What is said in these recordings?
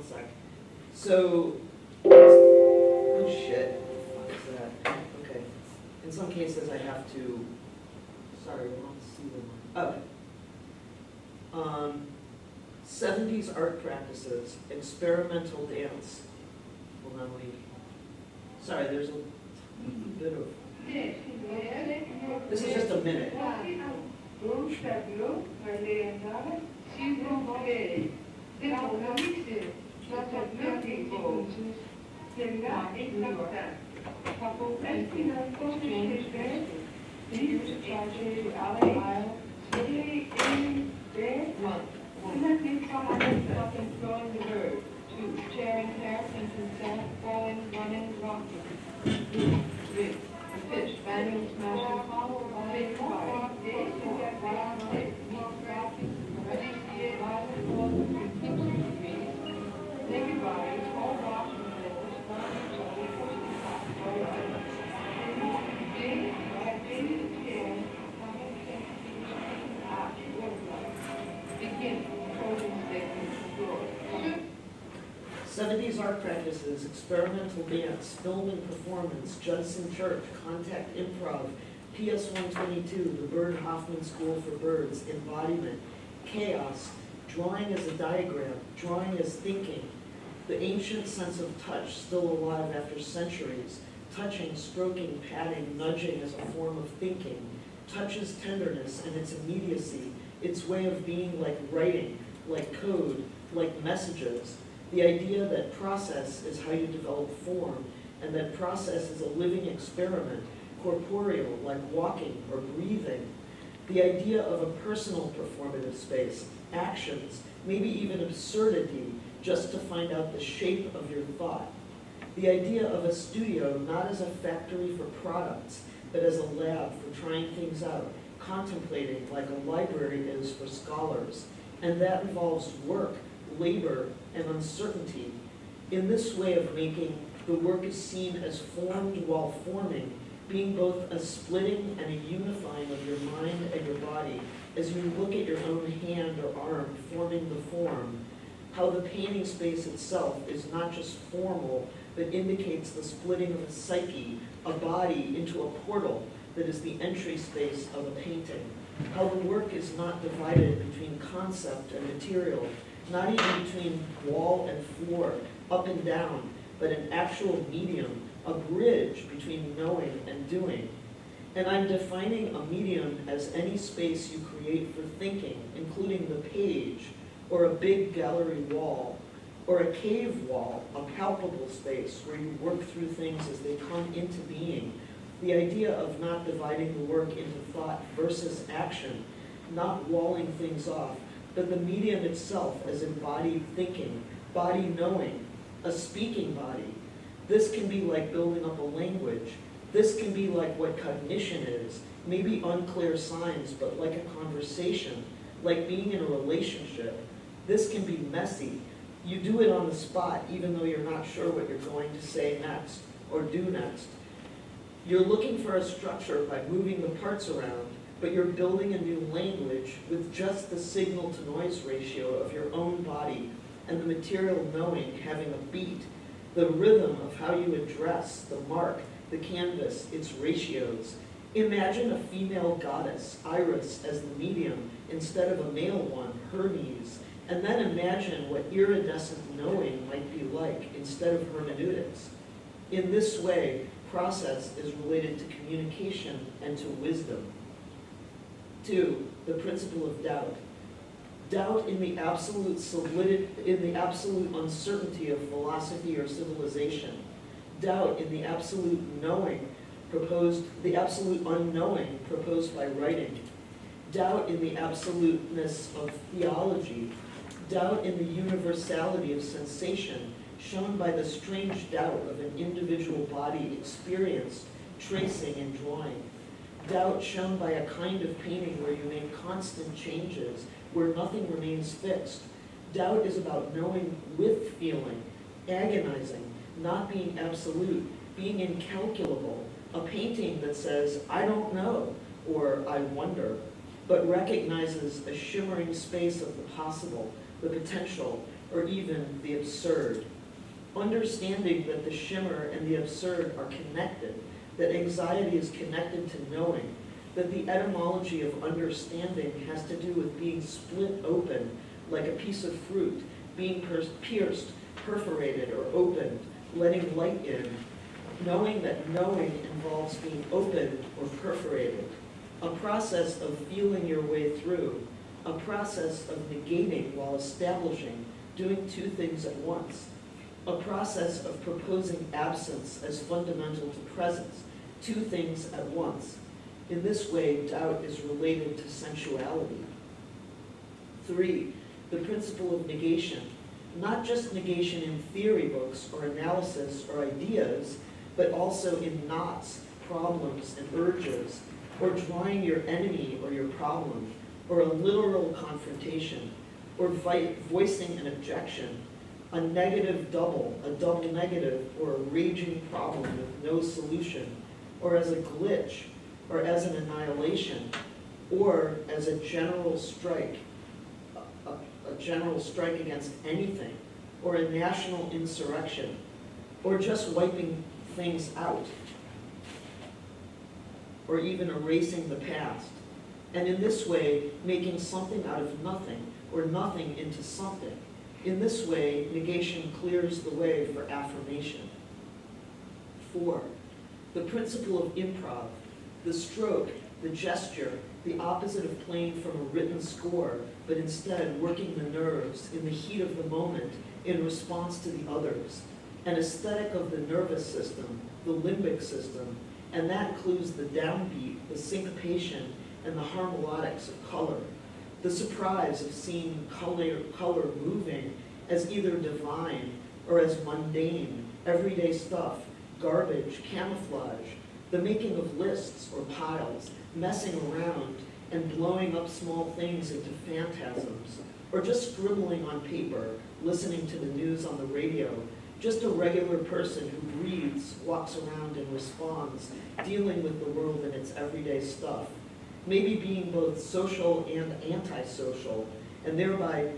one sec. So, oh shit, what the fuck is that? Okay. In some cases I have to, sorry, we're on Sillman. Okay. 70s art practices, experimental dance. Hold on, wait. Sorry, there's a bit of, this is just a minute. Sharing inheritance and self, falling, running, rocking. Fish, banging, smashing, big fire, naked bodies, all washing begin, closing statements, 70s art practices, experimental dance, film and performance, Judson Church, contact improv, PS 122, the Byrd Hoffman School for Birds, embodiment, chaos, drawing as a diagram, drawing as thinking, the ancient sense of touch still alive after centuries, touching, stroking, patting, nudging as a form of thinking, touch's tenderness and its immediacy, its way of being like writing, like code, like messages, the idea that process is how you develop form, and that process is a living experiment, corporeal, like walking or breathing. The idea of a personal performative space, actions, maybe even absurdity, just to find out the shape of your thought. The idea of a studio not as a factory for products, but as a lab for trying things out, contemplating like a library is for scholars. And that involves work, labor, and uncertainty. In this way of making, the work is seen as formed while forming, being both a splitting and a unifying of your mind and your body as you look at your own hand or arm forming the form. How the painting space itself is not just formal, but indicates the splitting of a psyche, a body, into a portal that is the entry space of a painting. How the work is not divided between concept and material, not even between wall and floor, up and down, but an actual medium, a bridge between knowing and doing. And I'm defining a medium as any space you create for thinking, including the page, or a big gallery wall, or a cave wall, a palpable space where you work through things as they come into being. The idea of not dividing the work into thought versus action, not walling things off, but the medium itself as embodied thinking, body knowing, a speaking body. This can be like building up a language. This can be like what cognition is, maybe unclear signs, but like a conversation, like being in a relationship. This can be messy. You do it on the spot, even though you're not sure what you're going to say next or do next. You're looking for a structure by moving the parts around, but you're building a new language with just the signal-to-noise ratio of your own body and the material knowing having a beat, the rhythm of how you address, the mark, the canvas, its ratios. Imagine a female goddess, Iris, as the medium instead of a male one, Hermes, and then imagine what iridescent knowing might be like instead of hermeneutics. In this way, process is related to communication and to wisdom. 2, the principle of doubt. Doubt in the absolute uncertainty of philosophy or civilization. Doubt in the absolute unknowing proposed by writing. Doubt in the absoluteness of theology. Doubt in the universality of sensation, shown by the strange doubt of an individual body experienced, tracing and drawing. Doubt shown by a kind of painting where you make constant changes, where nothing remains fixed. Doubt is about knowing with feeling, agonizing, not being absolute, being incalculable. A painting that says, I don't know, or I wonder, but recognizes a shimmering space of the possible, the potential, or even the absurd. Understanding that the shimmer and the absurd are connected, that anxiety is connected to knowing, that the etymology of understanding has to do with being split open like a piece of fruit, being pierced, perforated, or opened, letting light in, knowing that knowing involves being open or perforated, a process of feeling your way through, a process of negating while establishing, doing two things at once, a process of proposing absence as fundamental to presence, two things at once. In this way, doubt is related to sensuality. 3, the principle of negation. Not just negation in theory books or analysis or ideas, but also in knots, problems, and urges, or drawing your enemy or your problem, or a literal confrontation, or voicing an objection, a negative double, a double negative, or a raging problem with no solution, or as a glitch, or as an annihilation, or as a general strike against anything, or a national insurrection, or just wiping things out, or even erasing the past. And in this way, making something out of nothing, or nothing into something. In this way, negation clears the way for affirmation. 4, the principle of improv, the stroke, the gesture, the opposite of playing from a written score, but instead working the nerves in the heat of the moment in response to the others. An aesthetic of the nervous system, the limbic system, and that includes the downbeat, the syncopation, and the harmonics of color. The surprise of seeing color moving as either divine or as mundane, everyday stuff, garbage, camouflage, the making of lists or piles, messing around and blowing up small things into phantasms, or just scribbling on paper, listening to the news on the radio, just a regular person who breathes, walks around and responds, dealing with the world and its everyday stuff. Maybe being both social and antisocial, and thereby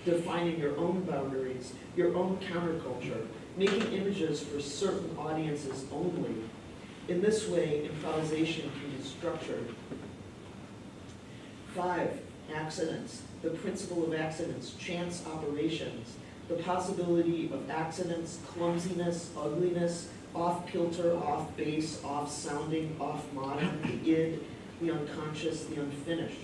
defining your own boundaries, your own counterculture, making images for certain audiences only. In this way, improvisation can be structured. 5, accidents, the principle of accidents, chance operations, the possibility of accidents, clumsiness, ugliness, off-kilter, off-base, off-sounding, off-modern, the id, the unconscious, the unfinished.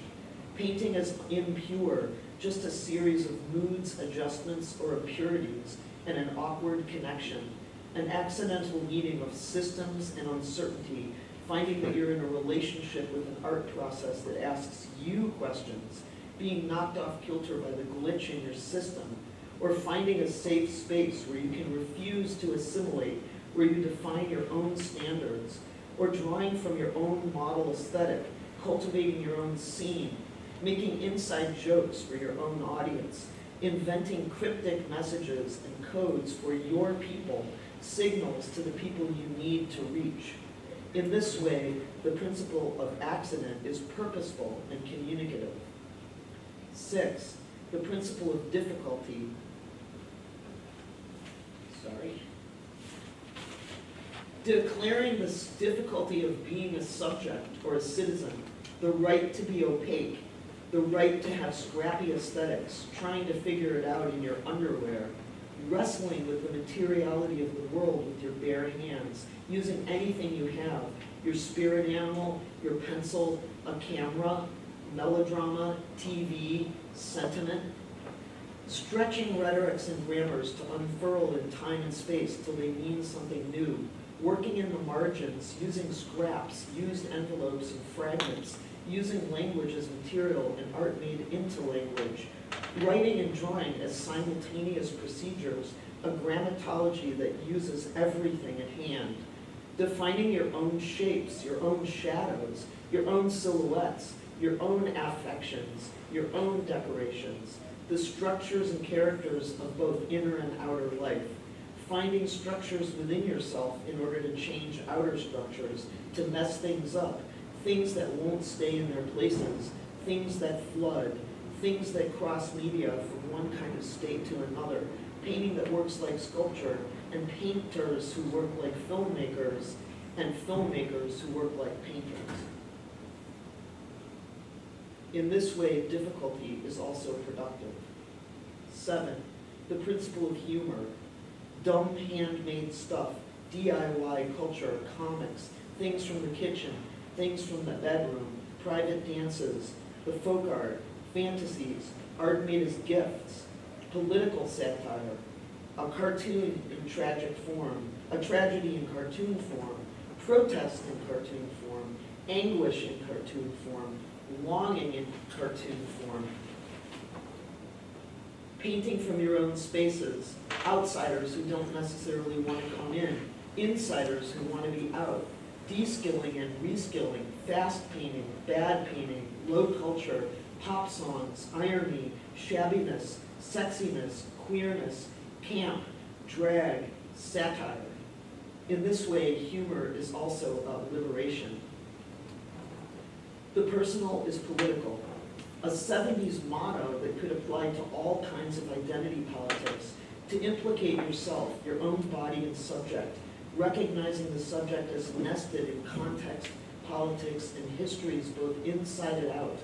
Painting as impure, just a series of moods, adjustments, or impurities, and an awkward connection. An accidental meeting of systems and uncertainty, finding that you're in a relationship with an art process that asks you questions, being knocked off kilter by the glitch in your system, or finding a safe space where you can refuse to assimilate, where you define your own standards, or drawing from your own model aesthetic, cultivating your own scene, making inside jokes for your own audience, inventing cryptic messages and codes for your people, signals to the people you need to reach. In this way, the principle of accident is purposeful and communicative. 6, the principle of difficulty. Declaring the difficulty of being a subject or a citizen, the right to be opaque, the right to have scrappy aesthetics, trying to figure it out in your underwear, wrestling with the materiality of the world with your bare hands, using anything you have, your spirit animal, your pencil, a camera, melodrama, TV, sentiment, stretching rhetorics and grammars to unfurl in time and space till they mean something new, working in the margins, using scraps, used envelopes and fragments, using language as material and art made into language, writing and drawing as simultaneous procedures, a grammatology that uses everything at hand, defining your own shapes, your own shadows, your own silhouettes, your own affections, your own decorations, the structures and characters of both inner and outer life, finding structures within yourself in order to change outer structures, to mess things up, things that won't stay in their places, things that flood, things that cross media from one kind of state to another, painting that works like sculpture, and painters who work like filmmakers, and filmmakers who work like painters. In this way, difficulty is also productive. 7, the principle of humor. Dumb handmade stuff, DIY culture, comics, things from the kitchen, things from the bedroom, private dances, the folk art, fantasies, art made as gifts, political satire, a cartoon in tragic form, a tragedy in cartoon form, protest in cartoon form, anguish in cartoon form, longing in cartoon form. Painting from your own spaces, outsiders who don't necessarily want to come in, insiders who want to be out, de-skilling and reskilling, fast painting, bad painting, low culture, pop songs, irony, shabbiness, sexiness, queerness, camp, drag, satire. In this way, humor is also about liberation. The personal is political, a 70s motto that could apply to all kinds of identity politics, to implicate yourself, your own body and subject, recognizing the subject as nested in context, politics, and histories both inside and out,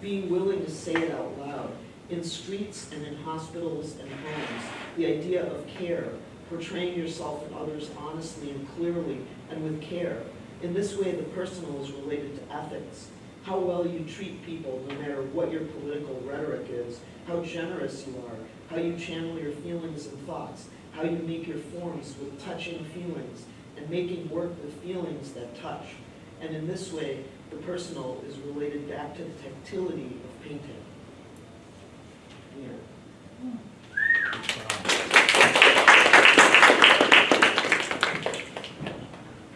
being willing to say it out loud, in streets and in hospitals and homes, the idea of care, portraying yourself and others honestly and clearly and with care. In this way, the personal is related to ethics, how well you treat people no matter what your political rhetoric is, how generous you are, how you channel your feelings and thoughts, how you make your forms with touching feelings, and making work with feelings that touch. And in this way, the personal is related back to the tactility of painting. Yeah.